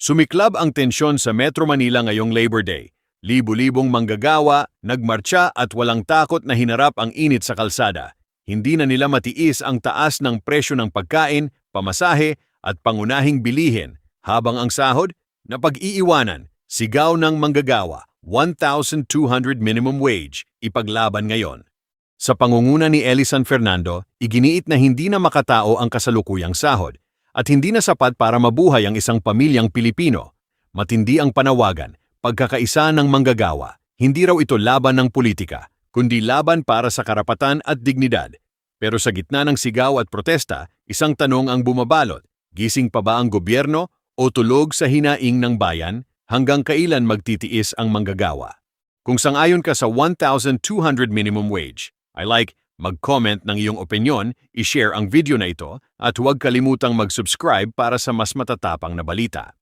Sumiklab ang tensyon sa Metro Manila ngayong Labor Day. Libu-libong manggagawa, nagmartsa at walang takot na hinarap ang init sa kalsada. Hindi na nila matiis ang taas ng presyo ng pagkain, pamasahe at pangunahing bilihin, habang ang sahod na pag-iiwanan, sigaw ng manggagawa, 1,200 minimum wage, ipaglaban ngayon. Sa pangunguna ni Eli San Fernando, iginiit na hindi na makatao ang kasalukuyang sahod at hindi na sapat para mabuhay ang isang pamilyang Pilipino. Matindi ang panawagan, pagkakaisa ng manggagawa. Hindi raw ito laban ng politika, kundi laban para sa karapatan at dignidad. Pero sa gitna ng sigaw at protesta, isang tanong ang bumabalot. Gising pa ba ang gobyerno o tulog sa hinaing ng bayan? Hanggang kailan magtitiis ang manggagawa? Kung sang-ayon ka sa 1,200 minimum wage, mag-comment ng iyong opinyon, i-share ang video na ito at huwag kalimutang mag-subscribe para sa mas matatapang na balita.